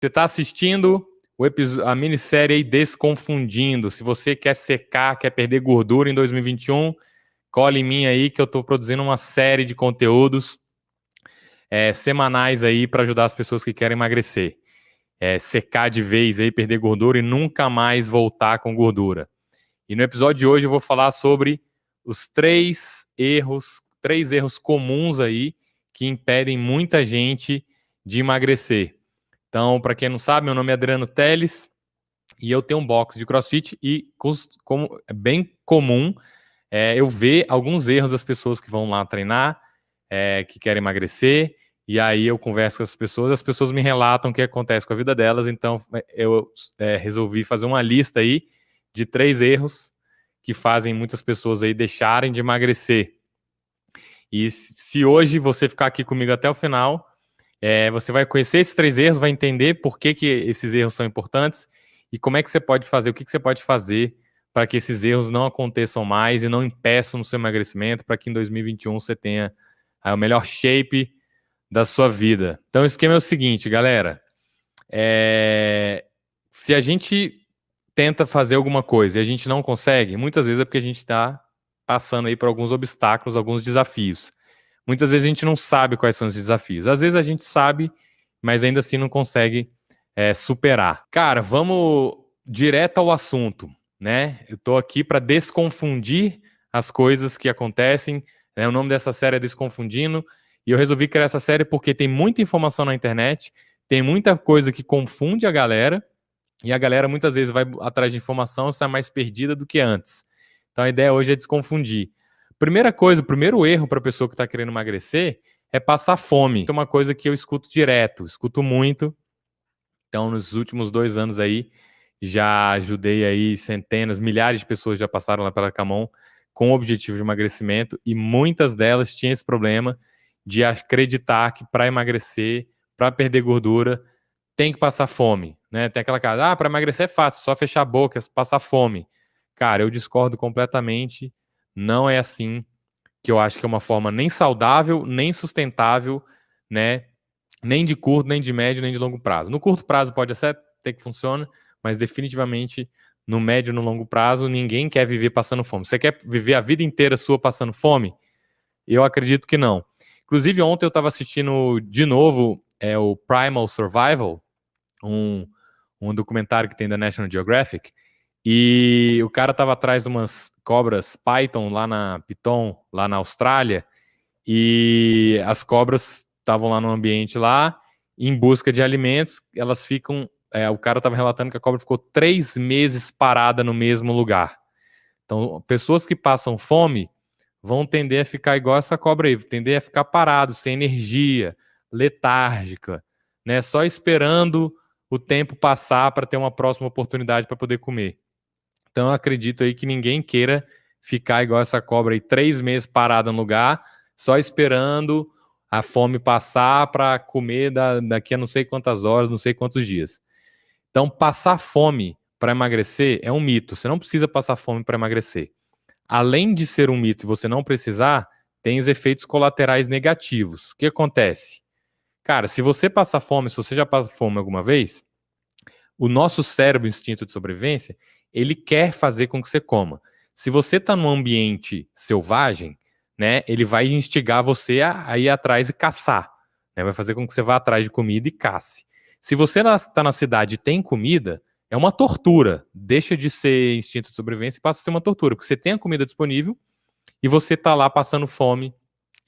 Você está assistindo a minissérie aí Desconfundindo. Se você quer secar, quer perder gordura em 2021, colhe em mim aí que eu estou produzindo uma série de conteúdos semanais aí para ajudar as pessoas que querem emagrecer. Secar de vez aí, perder gordura e nunca mais voltar com gordura. E no episódio de hoje eu vou falar sobre os três erros comuns aí que impedem muita gente de emagrecer. Então, para quem não sabe, meu nome é Adriano Teles e eu tenho um box de CrossFit e como é bem comum eu ver alguns erros das pessoas que vão lá treinar, que querem emagrecer, e aí eu converso com as pessoas me relatam o que acontece com a vida delas, então eu resolvi fazer uma lista aí de 3 erros que fazem muitas pessoas aí deixarem de emagrecer. E se hoje você ficar aqui comigo até o final, você vai conhecer esses 3 erros, vai entender por que esses erros são importantes e como é que você pode fazer, o que você pode fazer para que esses erros não aconteçam mais e não impeçam o seu emagrecimento, para que em 2021 você tenha o melhor shape da sua vida. Então o esquema é o seguinte, galera, se a gente tenta fazer alguma coisa e a gente não consegue, muitas vezes é porque a gente está passando aí por alguns obstáculos, alguns desafios. Muitas vezes a gente não sabe quais são os desafios. Às vezes a gente sabe, mas ainda assim não consegue superar. Cara, vamos direto ao assunto, né? Eu tô aqui para desconfundir as coisas que acontecem, né? O nome dessa série é Desconfundindo, e eu resolvi criar essa série porque tem muita informação na internet, tem muita coisa que confunde a galera, e a galera muitas vezes vai atrás de informação e sai mais perdida do que antes. Então a ideia hoje é desconfundir. Primeira coisa, o primeiro erro para a pessoa que está querendo emagrecer é passar fome. Isso é uma coisa que eu escuto direto, escuto muito. Então, nos últimos 2 anos aí, já ajudei aí centenas, milhares de pessoas já passaram lá pela Camon com o objetivo de emagrecimento e muitas delas tinham esse problema de acreditar que para emagrecer, para perder gordura, tem que passar fome, né? Tem aquela cara, para emagrecer é fácil, só fechar a boca, passar fome. Cara, eu discordo completamente. Não é assim, que eu acho que é uma forma nem saudável, nem sustentável, né? Nem de curto, nem de médio, nem de longo prazo. No curto prazo pode até ter que funciona, mas definitivamente no médio e no longo prazo ninguém quer viver passando fome. Você quer viver a vida inteira sua passando fome? Eu acredito que não. Inclusive ontem eu estava assistindo de novo o Primal Survival, um documentário que tem da National Geographic, e o cara estava atrás de umas cobras Python lá na Austrália, e as cobras estavam lá no ambiente lá, em busca de alimentos, elas ficam... o cara estava relatando que a cobra ficou 3 meses parada no mesmo lugar. Então, pessoas que passam fome vão tender a ficar igual essa cobra aí, tender a ficar parado, sem energia, letárgica, né? Só esperando o tempo passar para ter uma próxima oportunidade para poder comer. Então eu acredito aí que ninguém queira ficar igual essa cobra aí 3 meses parada no lugar, só esperando a fome passar para comer daqui a não sei quantas horas, não sei quantos dias. Então passar fome para emagrecer é um mito. Você não precisa passar fome para emagrecer. Além de ser um mito e você não precisar, tem os efeitos colaterais negativos. O que acontece? Cara, se você passar fome, se você já passa fome alguma vez, o nosso cérebro, instinto de sobrevivência, ele quer fazer com que você coma. Se você está num ambiente selvagem, né, ele vai instigar você a ir atrás e caçar. Né, vai fazer com que você vá atrás de comida e casse. Se você está na cidade e tem comida, é uma tortura. Deixa de ser instinto de sobrevivência e passa a ser uma tortura, porque você tem a comida disponível e você está lá passando fome,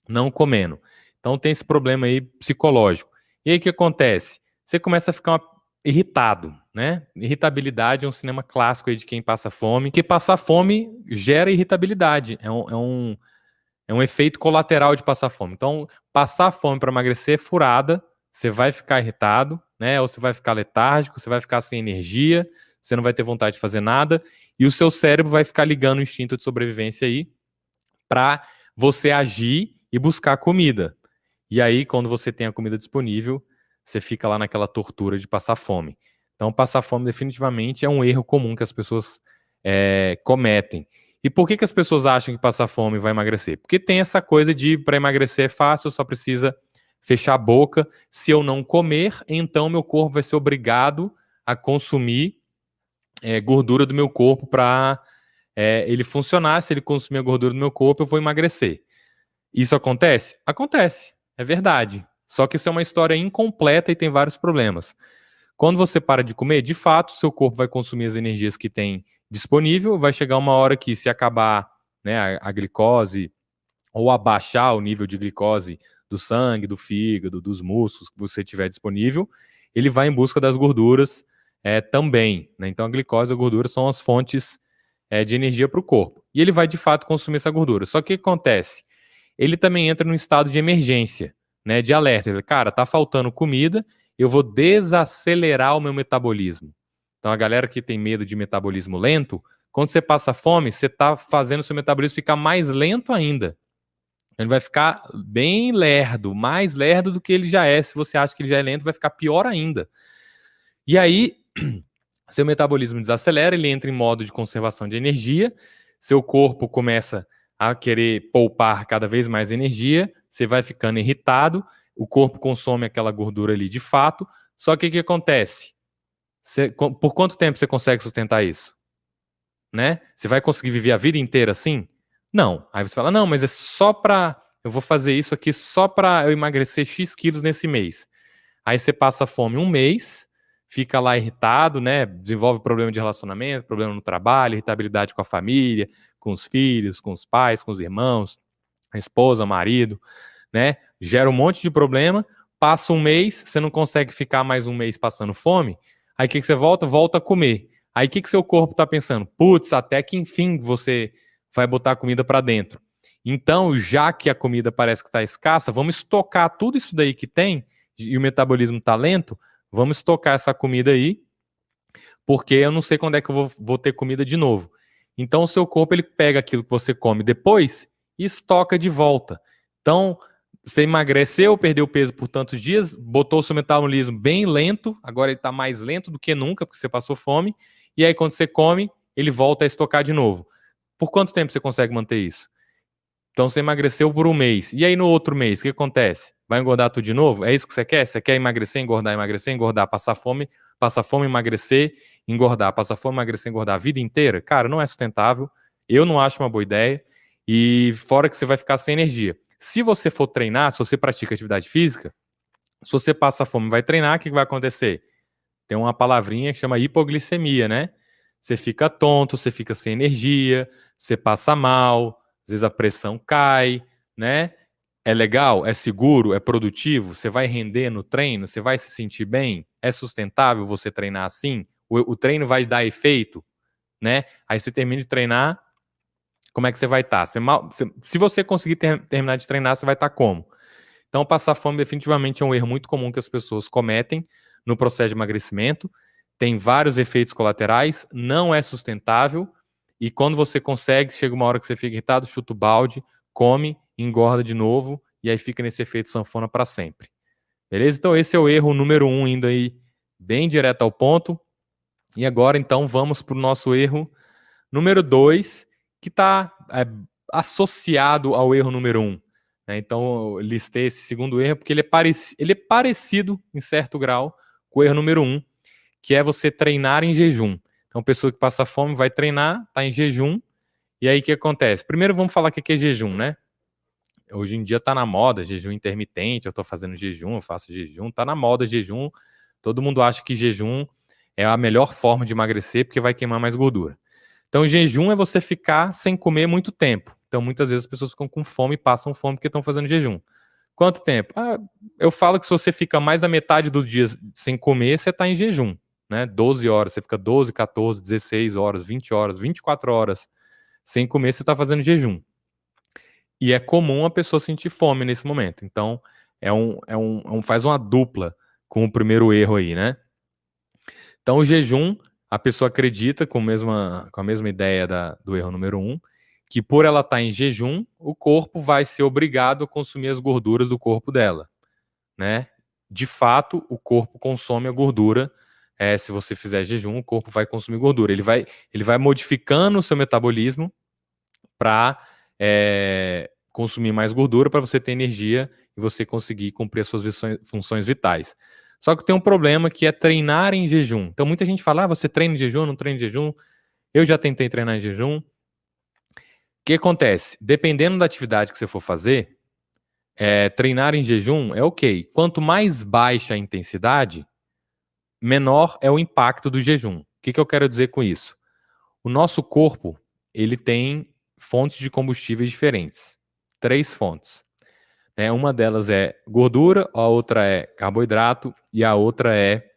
não comendo. Então tem esse problema aí psicológico. E aí o que acontece? Você começa a ficar irritado, né? Irritabilidade é um cinema clássico aí de quem passa fome, porque passar fome gera irritabilidade, é um efeito colateral de passar fome. Então, passar fome para emagrecer é furada, você vai ficar irritado, né? Ou você vai ficar letárgico, você vai ficar sem energia, você não vai ter vontade de fazer nada, e o seu cérebro vai ficar ligando o instinto de sobrevivência aí para você agir e buscar comida. E aí, quando você tem a comida disponível, você fica lá naquela tortura de passar fome. Então, passar fome definitivamente é um erro comum que as pessoas cometem. E por que as pessoas acham que passar fome vai emagrecer? Porque tem essa coisa de, para emagrecer é fácil, só precisa fechar a boca. Se eu não comer, então meu corpo vai ser obrigado a consumir gordura do meu corpo para ele funcionar. Se ele consumir a gordura do meu corpo, eu vou emagrecer. Isso acontece? Acontece, é verdade. Só que isso é uma história incompleta e tem vários problemas. Quando você para de comer, de fato, seu corpo vai consumir as energias que tem disponível, vai chegar uma hora que, se acabar, né, a glicose ou abaixar o nível de glicose do sangue, do fígado, dos músculos que você tiver disponível, ele vai em busca das gorduras também, né? Então a glicose e a gordura são as fontes de energia para o corpo. E ele vai, de fato, consumir essa gordura. Só que o que acontece? Ele também entra num estado de emergência, né, de alerta. Ele, cara, tá faltando comida, eu vou desacelerar o meu metabolismo. Então a galera que tem medo de metabolismo lento, quando você passa fome, você tá fazendo o seu metabolismo ficar mais lento ainda. Ele vai ficar bem lerdo, mais lerdo do que ele já é. Se você acha que ele já é lento, vai ficar pior ainda. E aí, seu metabolismo desacelera, ele entra em modo de conservação de energia, seu corpo começa a querer poupar cada vez mais energia, você vai ficando irritado, o corpo consome aquela gordura ali de fato, só que o que acontece? Por quanto tempo você consegue sustentar isso? Né? Você vai conseguir viver a vida inteira assim? Não. Aí você fala, não, mas é só pra... Eu vou fazer isso aqui só pra eu emagrecer X quilos nesse mês. Aí você passa fome um mês, fica lá irritado, né? Desenvolve problema de relacionamento, problema no trabalho, irritabilidade com a família, com os filhos, com os pais, com os irmãos, a esposa, marido, né? Gera um monte de problema. Passa um mês, você não consegue ficar mais um mês passando fome. Aí o que você volta? Volta a comer. Aí o que seu corpo tá pensando? Putz, até que enfim você vai botar a comida para dentro. Então, já que a comida parece que está escassa, vamos estocar tudo isso daí que tem, e o metabolismo está lento, vamos estocar essa comida aí, porque eu não sei quando é que eu vou ter comida de novo. Então, o seu corpo ele pega aquilo que você come depois e estoca de volta. Então, você emagreceu, perdeu peso por tantos dias, botou o seu metabolismo bem lento, agora ele está mais lento do que nunca, porque você passou fome, e aí quando você come, ele volta a estocar de novo. Por quanto tempo você consegue manter isso? Então você emagreceu por um mês. E aí no outro mês, o que acontece? Vai engordar tudo de novo? É isso que você quer? Você quer emagrecer, engordar, passar fome, emagrecer, engordar, passar fome, emagrecer, engordar a vida inteira? Cara, não é sustentável. Eu não acho uma boa ideia. E fora que você vai ficar sem energia. Se você for treinar, se você pratica atividade física, se você passa fome e vai treinar, o que vai acontecer? Tem uma palavrinha que chama hipoglicemia, né? Você fica tonto, você fica sem energia, você passa mal, às vezes a pressão cai, né? É legal? É seguro? É produtivo? Você vai render no treino? Você vai se sentir bem? É sustentável você treinar assim? O treino vai dar efeito, né? Aí você termina de treinar, como é que você vai estar? Se você conseguir terminar de treinar, você vai estar como? Então, passar fome definitivamente é um erro muito comum que as pessoas cometem no processo de emagrecimento. Tem vários efeitos colaterais, não é sustentável. E quando você consegue, chega uma hora que você fica irritado, chuta o balde, come, engorda de novo, e aí fica nesse efeito sanfona para sempre. Beleza? Então, esse é o erro número 1, indo aí bem direto ao ponto. E agora, então, vamos para o nosso erro número 2, que está associado ao erro número 1. Então, eu listei esse segundo erro porque ele é parecido, em certo grau, com o erro número 1, que é você treinar em jejum. Então, a pessoa que passa fome vai treinar, está em jejum, e aí o que acontece? Primeiro vamos falar o que é jejum, né? Hoje em dia está na moda, jejum intermitente, eu estou fazendo jejum, eu faço jejum, está na moda jejum, todo mundo acha que jejum é a melhor forma de emagrecer porque vai queimar mais gordura. Então, jejum é você ficar sem comer muito tempo. Então, muitas vezes as pessoas ficam com fome e passam fome porque estão fazendo jejum. Quanto tempo? Eu falo que se você fica mais da metade do dia sem comer, você está em jejum, né? 12 horas, você fica 12, 14, 16 horas, 20 horas, 24 horas sem comer, você está fazendo jejum. E é comum a pessoa sentir fome nesse momento. Então, faz uma dupla com o primeiro erro aí, né? Então, o jejum, a pessoa acredita, com a mesma ideia do erro número 1, que por ela estar em jejum, o corpo vai ser obrigado a consumir as gorduras do corpo dela, né? De fato, o corpo consome a gordura. Se você fizer jejum, o corpo vai consumir gordura. Ele vai modificando o seu metabolismo para consumir mais gordura para você ter energia e você conseguir cumprir as suas funções vitais. Só que tem um problema que é treinar em jejum. Então muita gente fala, você treina em jejum, não treina em jejum. Eu já tentei treinar em jejum. O que acontece? Dependendo da atividade que você for fazer, treinar em jejum é ok. Quanto mais baixa a intensidade, menor é o impacto do jejum. O que eu quero dizer com isso? O nosso corpo, ele tem fontes de combustíveis diferentes. 3 fontes. Uma delas é gordura, a outra é carboidrato e a outra é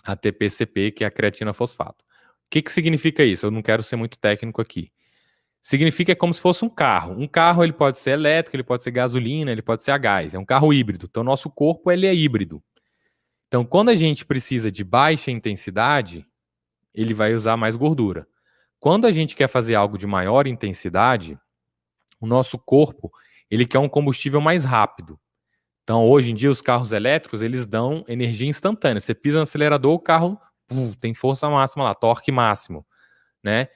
a TPCP, que é a creatina fosfato. O que significa isso? Eu não quero ser muito técnico aqui. Significa como se fosse um carro. Um carro ele pode ser elétrico, ele pode ser gasolina, ele pode ser a gás. É um carro híbrido. Então, nosso corpo ele é híbrido. Então, quando a gente precisa de baixa intensidade, ele vai usar mais gordura. Quando a gente quer fazer algo de maior intensidade, o nosso corpo ele quer um combustível mais rápido. Então, hoje em dia, os carros elétricos eles dão energia instantânea. Você pisa no acelerador, o carro tem força máxima lá, torque máximo, né?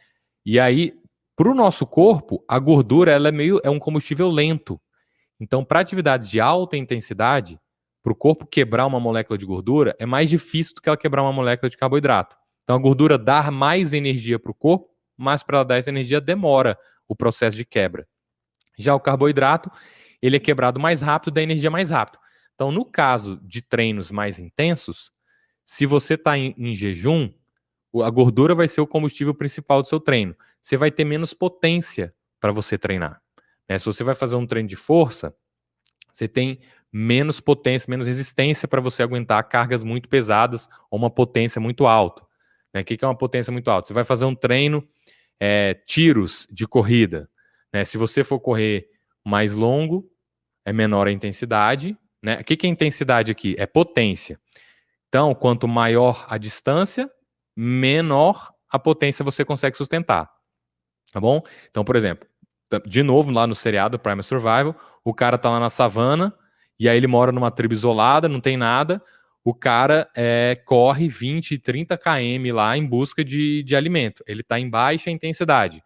E aí, para o nosso corpo, a gordura ela é um combustível lento. Então, para atividades de alta intensidade, para o corpo quebrar uma molécula de gordura, é mais difícil do que ela quebrar uma molécula de carboidrato. Então, a gordura dá mais energia para o corpo, mas para ela dar essa energia demora o processo de quebra. Já o carboidrato, ele é quebrado mais rápido, dá energia mais rápido. Então, no caso de treinos mais intensos, se você está em jejum, a gordura vai ser o combustível principal do seu treino. Você vai ter menos potência para você treinar. Se você vai fazer um treino de força, você tem menos potência, menos resistência para você aguentar cargas muito pesadas ou uma potência muito alta. O que é uma potência muito alta? Você vai fazer um treino, tiros de corrida. Se você for correr mais longo, é menor a intensidade. O que é intensidade aqui? É potência. Então, quanto maior a distância, menor a potência você consegue sustentar. Tá bom? Então, por exemplo, de novo, lá no seriado Primal Survival, o cara tá lá na savana, e aí ele mora numa tribo isolada, não tem nada, o cara corre 20, 30 km lá em busca de alimento. Ele tá em baixa intensidade.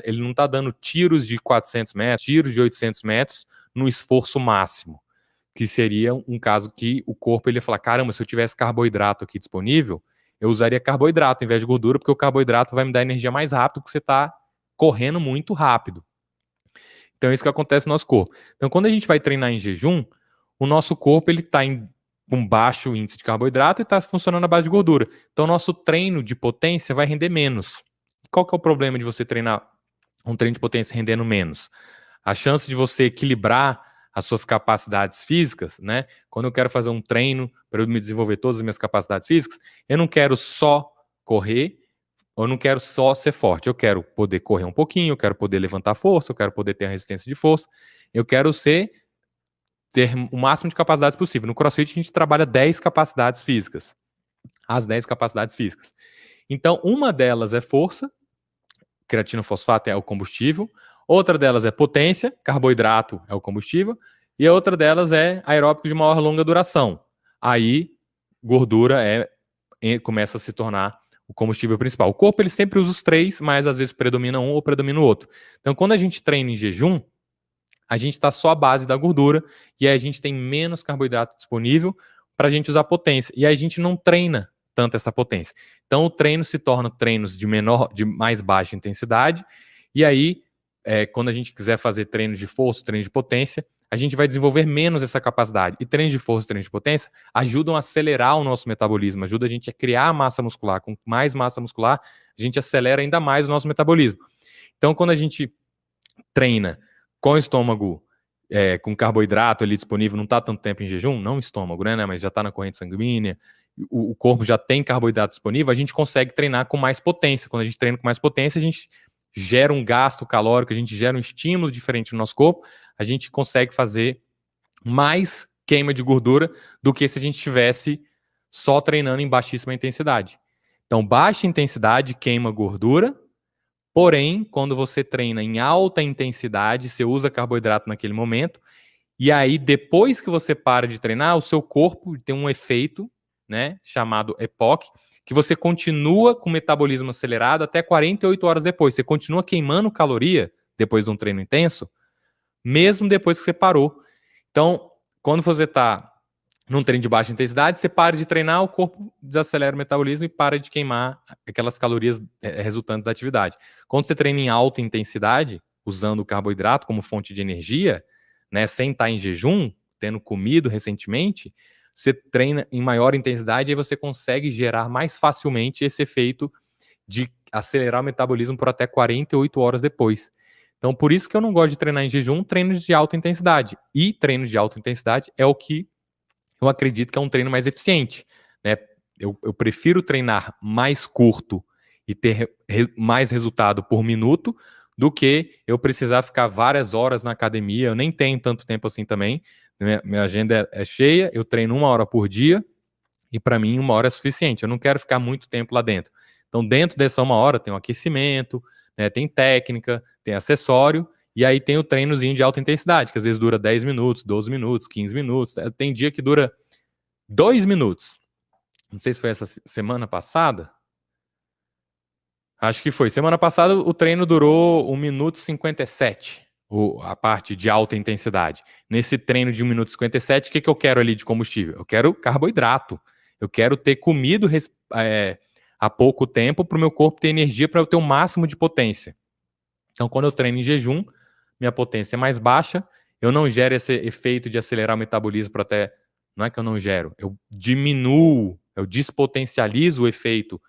Ele não tá dando tiros de 400 metros, tiros de 800 metros no esforço máximo, que seria um caso que o corpo ele ia falar, caramba, se eu tivesse carboidrato aqui disponível, eu usaria carboidrato em vez de gordura, porque o carboidrato vai me dar energia mais rápido, porque você está correndo muito rápido. Então é isso que acontece no nosso corpo. Então quando a gente vai treinar em jejum, o nosso corpo ele está com baixo índice de carboidrato e está funcionando à base de gordura. Então o nosso treino de potência vai render menos. Qual que é o problema de você treinar um treino de potência rendendo menos? A chance de você equilibrar as suas capacidades físicas, Quando eu quero fazer um treino para eu me desenvolver todas as minhas capacidades físicas, eu não quero só correr, eu não quero só ser forte, eu quero poder correr um pouquinho, eu quero poder levantar força, eu quero poder ter a resistência de força, eu quero ter o máximo de capacidades possível. No CrossFit a gente trabalha 10 capacidades físicas, as 10 capacidades físicas. Então, uma delas é força, creatina fosfato é o combustível, outra delas é potência, carboidrato é o combustível, e a outra delas é aeróbico de maior longa duração. Aí, gordura começa a se tornar o combustível principal. O corpo ele sempre usa os 3, mas às vezes predomina um ou predomina o outro. Então, quando a gente treina em jejum, a gente está só à base da gordura, e aí a gente tem menos carboidrato disponível para a gente usar potência. E aí a gente não treina tanto essa potência. Então, o treino se torna treinos de mais baixa intensidade, e aí, quando a gente quiser fazer treinos de força, treinos de potência, a gente vai desenvolver menos essa capacidade. E treinos de força e treinos de potência ajudam a acelerar o nosso metabolismo, ajuda a gente a criar massa muscular. Com mais massa muscular, a gente acelera ainda mais o nosso metabolismo. Então, quando a gente treina com o estômago, com carboidrato ali disponível, não está tanto tempo em jejum, não o estômago, mas já está na corrente sanguínea, o corpo já tem carboidrato disponível, a gente consegue treinar com mais potência. Quando a gente treina com mais potência, a gente gera um gasto calórico, a gente gera um estímulo diferente no nosso corpo, a gente consegue fazer mais queima de gordura do que se a gente estivesse só treinando em baixíssima intensidade. Então, baixa intensidade queima gordura, porém, quando você treina em alta intensidade, você usa carboidrato naquele momento, e aí depois que você para de treinar, o seu corpo tem um efeito, chamado EPOC, que você continua com o metabolismo acelerado até 48 horas depois. Você continua queimando caloria depois de um treino intenso, mesmo depois que você parou. Então, quando você está num treino de baixa intensidade, você para de treinar, o corpo desacelera o metabolismo e para de queimar aquelas calorias resultantes da atividade. Quando você treina em alta intensidade, usando o carboidrato como fonte de energia, né, sem estar em jejum, tendo comido recentemente, você treina em maior intensidade e aí você consegue gerar mais facilmente esse efeito de acelerar o metabolismo por até 48 horas depois. Então, por isso que eu não gosto de treinar em jejum, treinos de alta intensidade. E treinos de alta intensidade é o que eu acredito que é um treino mais eficiente, né? Eu prefiro treinar mais curto e ter mais resultado por minuto do que eu precisar ficar várias horas na academia. Eu nem tenho tanto tempo assim também. Minha agenda é cheia, eu treino 1 hora por dia e para mim 1 hora é suficiente. Eu não quero ficar muito tempo lá dentro. Então, dentro dessa 1 hora tem o aquecimento, né, tem técnica, tem acessório, e aí tem o treinozinho de alta intensidade, que às vezes dura 10 minutos, 12 minutos, 15 minutos. Tem dia que dura 2 minutos. Não sei se foi essa semana passada. Acho que foi. Semana passada o treino durou 1 minuto e 57, a parte de alta intensidade. Nesse treino de 1 minuto e 57, o que eu quero ali de combustível? Eu quero carboidrato. Eu quero ter comido há pouco tempo para o meu corpo ter energia para eu ter o máximo de potência. Então, quando eu treino em jejum, minha potência é mais baixa, eu não gero esse efeito de acelerar o metabolismo para até... Não é que eu não gero, eu diminuo, eu despotencializo o efeito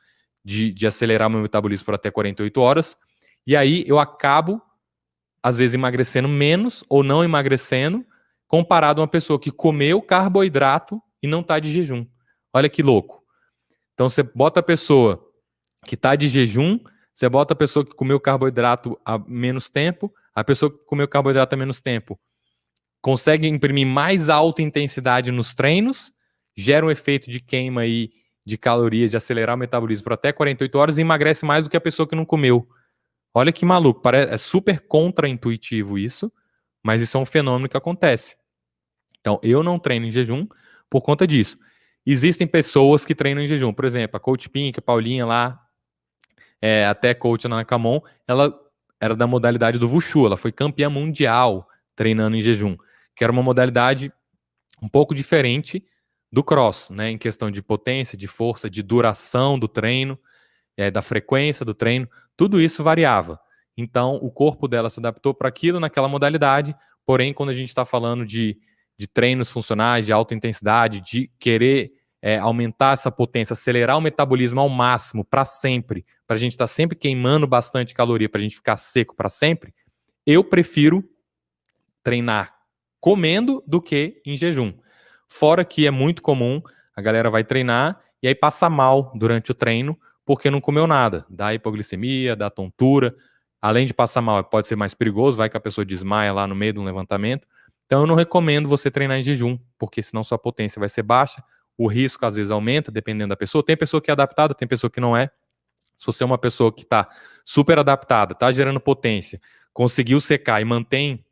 de acelerar o meu metabolismo por até 48 horas, e aí eu acabo, às vezes, emagrecendo menos ou não emagrecendo, comparado a uma pessoa que comeu carboidrato e não está de jejum. Olha que louco. Então, você bota a pessoa que está de jejum, você bota a pessoa que comeu carboidrato há menos tempo, a pessoa que comeu carboidrato há menos tempo consegue imprimir mais alta intensidade nos treinos, gera um efeito de queima aí de calorias, de acelerar o metabolismo por até 48 horas e emagrece mais do que a pessoa que não comeu. Olha que maluco, é super contra-intuitivo isso, mas isso é um fenômeno que acontece. Então, eu não treino em jejum por conta disso. Existem pessoas que treinam em jejum, por exemplo, a Coach Pink, a Paulinha lá, até Coach Nakamon, ela era da modalidade do Wushu, ela foi campeã mundial treinando em jejum, que era uma modalidade um pouco diferente do cross, né, em questão de potência, de força, de duração do treino, da frequência do treino, tudo isso variava. Então, o corpo dela se adaptou para aquilo naquela modalidade, porém, quando a gente está falando de treinos funcionais, de alta intensidade, de querer aumentar essa potência, acelerar o metabolismo ao máximo para sempre, para a gente estar sempre queimando bastante caloria, para a gente ficar seco para sempre, eu prefiro treinar comendo do que em jejum. Fora que é muito comum, a galera vai treinar e aí passa mal durante o treino porque não comeu nada. Dá hipoglicemia, dá tontura. Além de passar mal, pode ser mais perigoso, vai que a pessoa desmaia lá no meio de um levantamento. Então eu não recomendo você treinar em jejum, porque senão sua potência vai ser baixa, o risco às vezes aumenta, dependendo da pessoa. Tem pessoa que é adaptada, tem pessoa que não é. Se você é uma pessoa que está super adaptada, está gerando potência, conseguiu secar e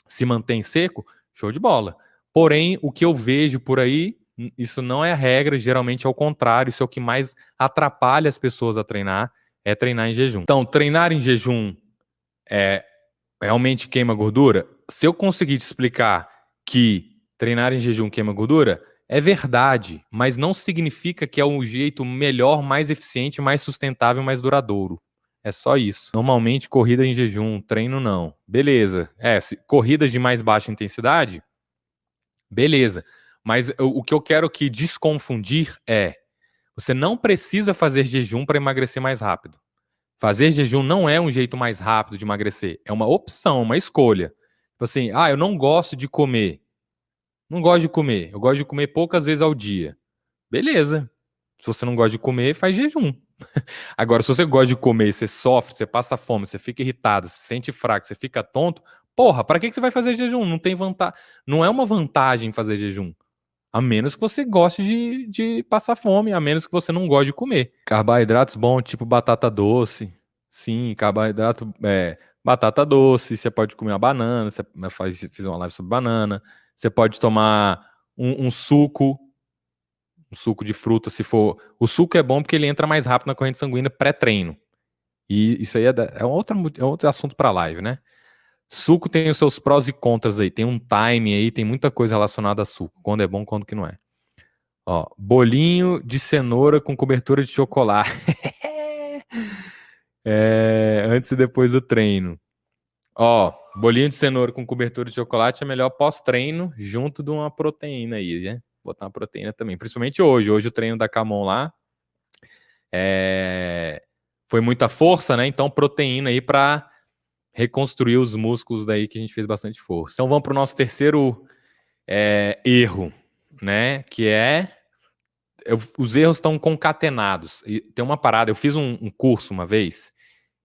se mantém seco, show de bola. Porém, o que eu vejo por aí, isso não é a regra, geralmente é o contrário, isso é o que mais atrapalha as pessoas a treinar, é treinar em jejum. Então, treinar em jejum realmente queima gordura? Se eu conseguir te explicar que treinar em jejum queima gordura, é verdade, mas não significa que é o jeito melhor, mais eficiente, mais sustentável, mais duradouro. É só isso. Normalmente, corrida em jejum, treino não. Beleza. Corridas de mais baixa intensidade, beleza. Mas o que eu quero aqui desconfundir é: você não precisa fazer jejum para emagrecer mais rápido. Fazer jejum não é um jeito mais rápido de emagrecer. É uma opção, uma escolha. Tipo assim, eu não gosto de comer. Não gosto de comer. Eu gosto de comer poucas vezes ao dia. Beleza. Se você não gosta de comer, faz jejum. Agora, se você gosta de comer, você sofre, você passa fome, você fica irritado, se sente fraco, você fica tonto, porra, para que você vai fazer jejum? Não tem vantagem. Não é uma vantagem fazer jejum. A menos que você goste de passar fome, a menos que você não goste de comer. Carboidratos bons, tipo batata doce. Sim, carboidrato, batata doce, você pode comer uma banana, você fiz uma live sobre banana, você pode tomar um suco de fruta, se for... O suco é bom porque ele entra mais rápido na corrente sanguínea pré-treino. E isso aí é outro assunto para live, né? Suco tem os seus prós e contras aí, tem um time aí, tem muita coisa relacionada a suco, quando é bom, quando que não é. Ó, bolinho de cenoura com cobertura de chocolate. Antes e depois do treino. Ó, bolinho de cenoura com cobertura de chocolate é melhor pós-treino, junto de uma proteína aí, né? Botar uma proteína também. Principalmente hoje. Hoje o treino da Camon lá foi muita força, né? Então proteína aí pra reconstruir os músculos daí que a gente fez bastante força. Então vamos pro nosso terceiro erro, né? Que os erros estão concatenados. E tem uma parada, eu fiz um curso uma vez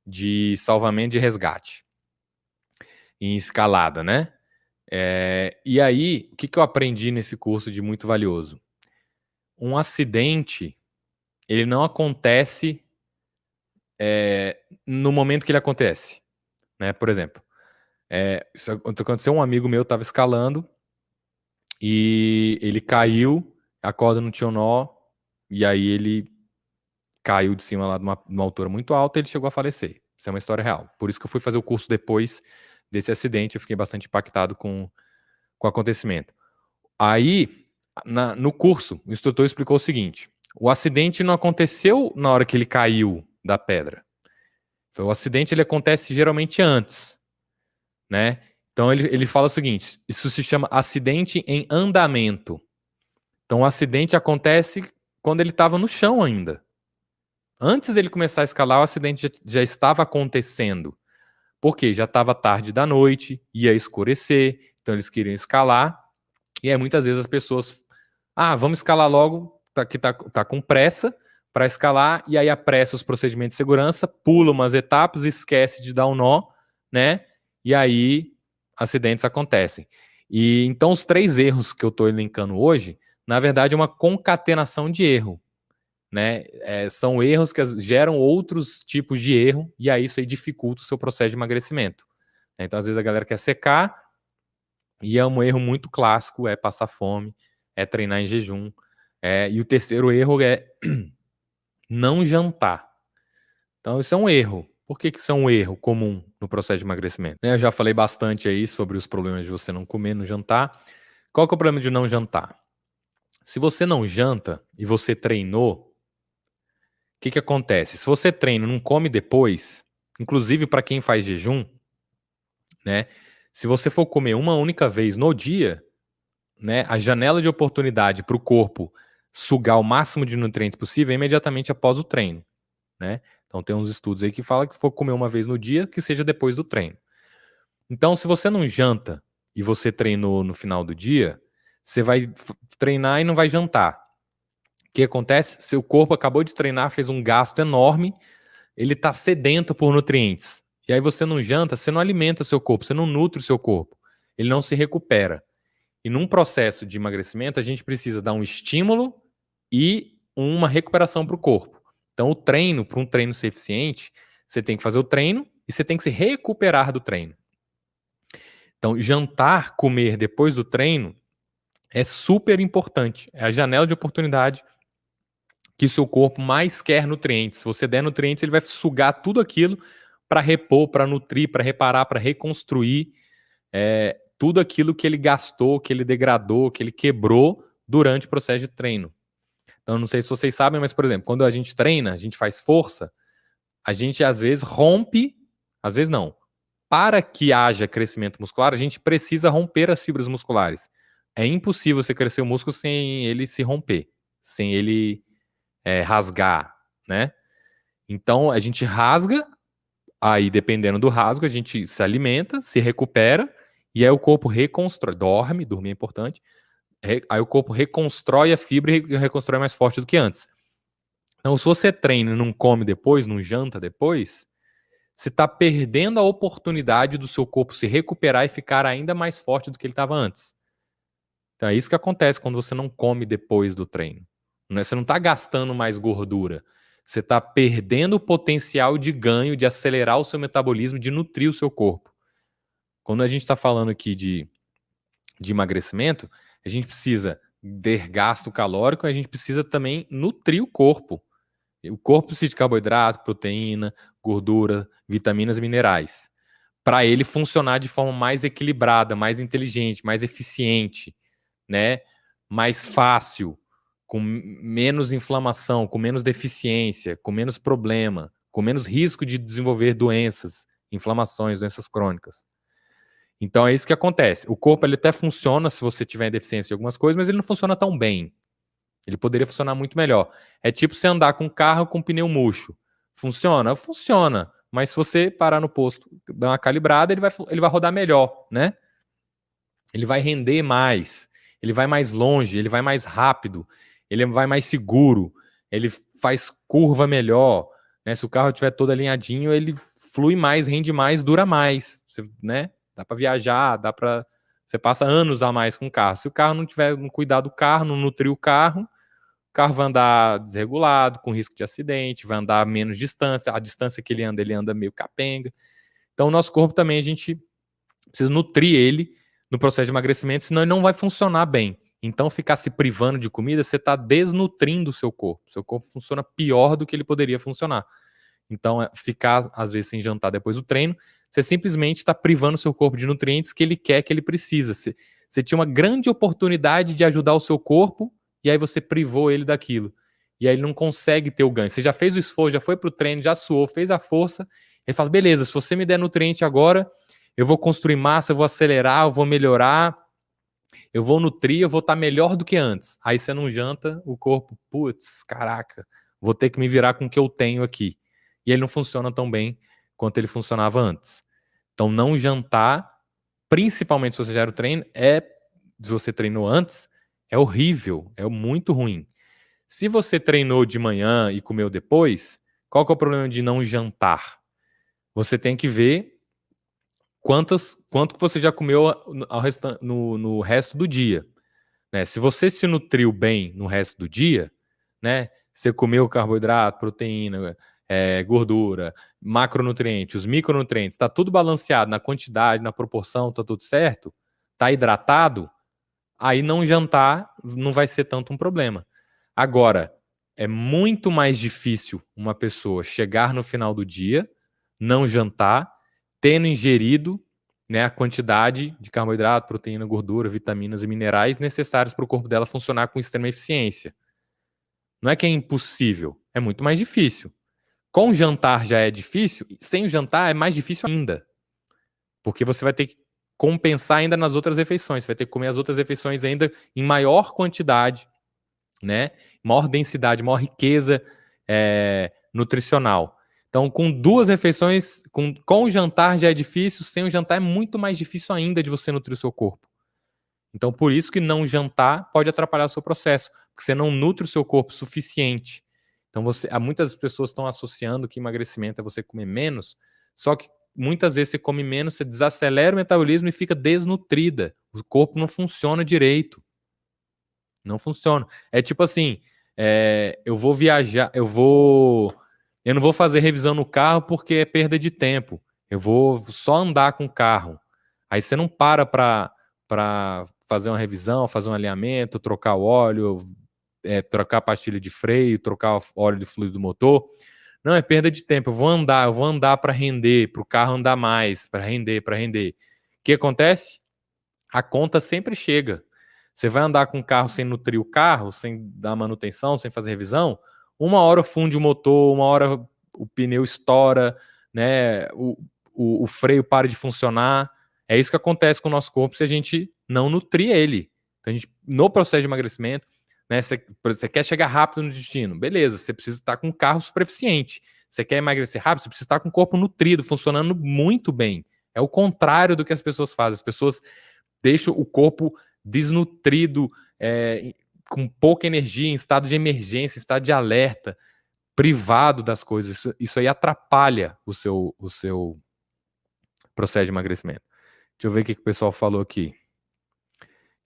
de salvamento e resgate em escalada, né? E aí, o que eu aprendi nesse curso de muito valioso? Um acidente, ele não acontece no momento que ele acontece, né? Por exemplo, isso aconteceu, um amigo meu estava escalando e ele caiu, a corda não tinha nó, e aí ele caiu de cima lá de uma altura muito alta e ele chegou a falecer. Isso é uma história real. Por isso que eu fui fazer o curso depois desse acidente, eu fiquei bastante impactado com o acontecimento. Aí, no curso, o instrutor explicou o seguinte: o acidente não aconteceu na hora que ele caiu da pedra. O acidente ele acontece geralmente antes, né? Então ele fala o seguinte: isso se chama acidente em andamento. Então o acidente acontece quando ele estava no chão ainda. Antes dele começar a escalar, o acidente já estava acontecendo. Porque já estava tarde da noite, ia escurecer, então eles queriam escalar. E aí muitas vezes as pessoas, vamos escalar logo, que tá com pressa para escalar, e aí apressa os procedimentos de segurança, pula umas etapas, esquece de dar um nó, né? E aí acidentes acontecem. E então os 3 erros que eu estou elencando hoje, na verdade é uma concatenação de erro, né? São erros que geram outros tipos de erro, e aí isso aí dificulta o seu processo de emagrecimento. Então às vezes a galera quer secar, e é um erro muito clássico, é passar fome, é treinar em jejum. E o terceiro erro é não jantar. Então isso é um erro. Por que isso é um erro comum no processo de emagrecimento? Eu já falei bastante aí sobre os problemas de você não comer no jantar. Qual que é o problema de não jantar? Se você não janta e você treinou, o que acontece? Se você treina e não come depois, inclusive para quem faz jejum, né? Se você for comer uma única vez no dia, né, a janela de oportunidade para o corpo sugar o máximo de nutrientes possível é imediatamente após o treino, né? Então tem uns estudos aí que falam que for comer uma vez no dia, que seja depois do treino. Então, se você não janta e você treinou no final do dia, você vai treinar e não vai jantar. O que acontece? Seu corpo acabou de treinar, fez um gasto enorme, ele está sedento por nutrientes. E aí você não janta, você não alimenta o seu corpo, você não nutre o seu corpo. Ele não se recupera. E num processo de emagrecimento, a gente precisa dar um estímulo e uma recuperação para o corpo. Então, o treino, para um treino ser eficiente, você tem que fazer o treino e você tem que se recuperar do treino. Então, jantar, comer depois do treino é super importante. É a janela de oportunidade que o seu corpo mais quer nutrientes. Se você der nutrientes, ele vai sugar tudo aquilo para repor, para nutrir, para reparar, para reconstruir tudo aquilo que ele gastou, que ele degradou, que ele quebrou durante o processo de treino. Então, não sei se vocês sabem, mas, por exemplo, quando a gente treina, a gente faz força, a gente às vezes rompe, às vezes não. Para que haja crescimento muscular, a gente precisa romper as fibras musculares. É impossível você crescer o músculo sem ele se romper, sem ele rasgar, né? Então, a gente rasga, aí dependendo do rasgo, a gente se alimenta, se recupera, e aí o corpo reconstrói, dormir é importante, aí o corpo reconstrói a fibra e reconstrói mais forte do que antes. Então, se você treina e não come depois, não janta depois, você está perdendo a oportunidade do seu corpo se recuperar e ficar ainda mais forte do que ele estava antes. Então, é isso que acontece quando você não come depois do treino. Você não está gastando mais gordura. Você está perdendo o potencial de ganho, de acelerar o seu metabolismo, de nutrir o seu corpo. Quando a gente está falando aqui de emagrecimento, a gente precisa ter gasto calórico, a gente precisa também nutrir o corpo. O corpo precisa de carboidrato, proteína, gordura, vitaminas e minerais. para ele funcionar de forma mais equilibrada, mais inteligente, mais eficiente, né? Mais fácil, com menos inflamação, com menos deficiência, com menos problema, com menos risco de desenvolver doenças, inflamações, doenças crônicas. Então é isso que acontece. O corpo ele até funciona se você tiver deficiência de algumas coisas, mas ele não funciona tão bem. Ele poderia funcionar muito melhor. É tipo você andar com um carro com pneu murcho. Funciona? Funciona. Mas se você parar no posto, dar uma calibrada, ele vai rodar melhor, né? Ele vai render mais. Ele vai mais longe, ele vai mais rápido, ele vai mais seguro, ele faz curva melhor, né? Se o carro estiver todo alinhadinho, ele flui mais, rende mais, dura mais, né? Dá para viajar, dá para você passa anos a mais com o carro. Se o carro não tiver um cuidado do carro, não nutrir o carro vai andar desregulado, com risco de acidente, vai andar menos distância, a distância que ele anda meio capenga. Então o nosso corpo também, a gente precisa nutrir ele no processo de emagrecimento, senão ele não vai funcionar bem. Então, ficar se privando de comida, você está desnutrindo o seu corpo. Seu corpo funciona pior do que ele poderia funcionar. Então, ficar, às vezes, sem jantar depois do treino, você simplesmente está privando o seu corpo de nutrientes que ele quer, que ele precisa. Você tinha uma grande oportunidade de ajudar o seu corpo, e aí você privou ele daquilo. E aí ele não consegue ter o ganho. Você já fez o esforço, já foi para o treino, já suou, fez a força. Ele fala, beleza, se você me der nutriente agora, eu vou construir massa, eu vou acelerar, eu vou melhorar, eu vou nutrir, eu vou estar melhor do que antes. Aí você não janta, o corpo, putz, caraca, vou ter que me virar com o que eu tenho aqui. E ele não funciona tão bem quanto ele funcionava antes. Então, não jantar, principalmente se você já era o treino, se você treinou antes, é horrível, é muito ruim. Se você treinou de manhã e comeu depois, qual que é o problema de não jantar? Você tem que ver quanto que você já comeu no resto do dia. Né? Se você se nutriu bem no resto do dia, né? Você comeu carboidrato, proteína, gordura, macronutrientes, os micronutrientes, está tudo balanceado na quantidade, na proporção, está tudo certo, está hidratado, aí não jantar não vai ser tanto um problema. Agora, é muito mais difícil uma pessoa chegar no final do dia, não jantar, tendo ingerido, né, a quantidade de carboidrato, proteína, gordura, vitaminas e minerais necessários para o corpo dela funcionar com extrema eficiência. Não é que é impossível, é muito mais difícil. Com o jantar já é difícil, sem o jantar é mais difícil ainda. Porque você vai ter que compensar ainda nas outras refeições, você vai ter que comer as outras refeições ainda em maior quantidade, né? Maior densidade, maior riqueza nutricional. Então, com 2 refeições, com o jantar já é difícil, sem o jantar é muito mais difícil ainda de você nutrir o seu corpo. Então, por isso que não jantar pode atrapalhar o seu processo, porque você não nutre o seu corpo o suficiente. Então, muitas pessoas estão associando que emagrecimento é você comer menos, só que muitas vezes você come menos, você desacelera o metabolismo e fica desnutrida. O corpo não funciona direito. Não funciona. É tipo assim, eu vou viajar, eu não vou fazer revisão no carro porque é perda de tempo. Eu vou só andar com o carro. Aí você não para fazer uma revisão, fazer um alinhamento, trocar o óleo, trocar a pastilha de freio, trocar o óleo de fluido do motor. Não, é perda de tempo. Eu vou andar para render, para o carro andar mais, para render. O que acontece? A conta sempre chega. Você vai andar com o carro sem nutrir o carro, sem dar manutenção, sem fazer revisão, uma hora funde o motor, uma hora o pneu estoura, né? O freio para de funcionar. É isso que acontece com o nosso corpo se a gente não nutrir ele. Então, no processo de emagrecimento, né, você quer chegar rápido no destino, beleza, você precisa estar com um carro super eficiente. Você quer emagrecer rápido, você precisa estar com o corpo nutrido, funcionando muito bem. É o contrário do que as pessoas fazem. As pessoas deixam o corpo desnutrido, com pouca energia, em estado de emergência, estado de alerta, privado das coisas. Isso aí atrapalha o seu processo de emagrecimento. Deixa eu ver o que o pessoal falou aqui.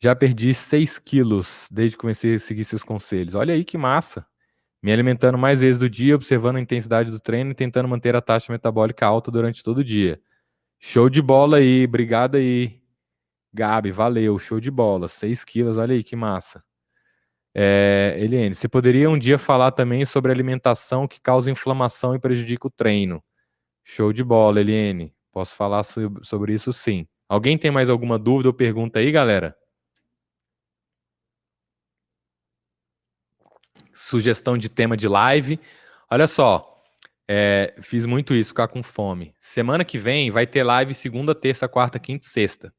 Já perdi 6 quilos desde que comecei a seguir seus conselhos. Olha aí que massa. Me alimentando mais vezes do dia, observando a intensidade do treino e tentando manter a taxa metabólica alta durante todo o dia. Show de bola aí, obrigado aí. Gabi, valeu, show de bola. 6 quilos, olha aí que massa. Eliane, você poderia um dia falar também sobre alimentação que causa inflamação e prejudica o treino. Show de bola, Eliane. Posso falar sobre isso sim. Alguém tem mais alguma dúvida ou pergunta aí, galera? Sugestão de tema de live. Olha só, fiz muito isso, ficar com fome. Semana que vem vai ter live segunda, terça, quarta, quinta e sexta.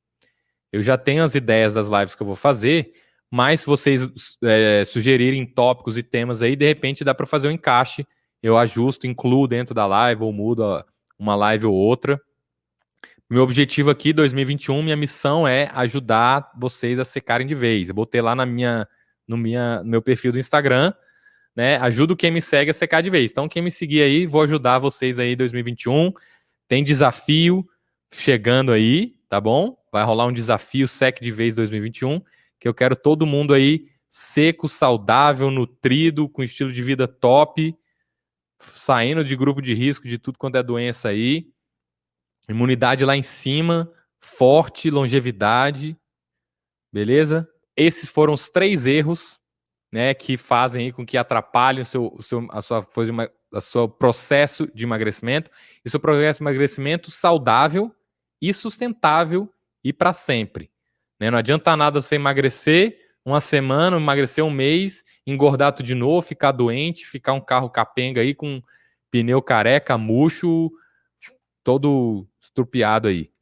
Eu já tenho as ideias das lives que eu vou fazer, mas se vocês sugerirem tópicos e temas aí, de repente dá para fazer um encaixe. Eu ajusto, incluo dentro da live ou mudo uma live ou outra. Meu objetivo aqui, 2021, minha missão é ajudar vocês a secarem de vez. Eu botei lá no meu perfil do Instagram, né? Ajudo quem me segue a secar de vez. Então, quem me seguir aí, vou ajudar vocês aí em 2021. Tem desafio chegando aí, tá bom? Vai rolar um desafio Sec de Vez 2021, que eu quero todo mundo aí seco, saudável, nutrido, com estilo de vida top, saindo de grupo de risco de tudo quanto é doença aí. Imunidade lá em cima, forte, longevidade, beleza? Esses foram os 3 erros, né, que fazem aí com que atrapalhem a seu processo de emagrecimento, e seu processo de emagrecimento saudável e sustentável e para sempre. Né? Não adianta nada você emagrecer uma semana, emagrecer um mês, engordar tudo de novo, ficar doente, ficar um carro capenga aí com pneu careca, murcho, todo estrupiado aí.